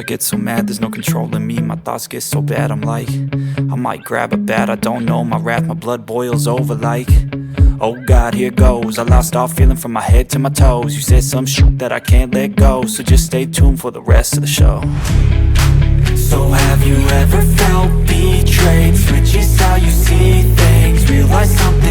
get so mad, there's no controlling me. My thoughts get so bad, I'm like, I might grab a bat, I don't know. My wrath, my blood boils over like, oh God, here goes. I lost all feeling from my head to my toes. You said some shit that I can't let go, so just stay tuned for the rest of the show. So have you ever felt betrayed? Switches how you see things, realize something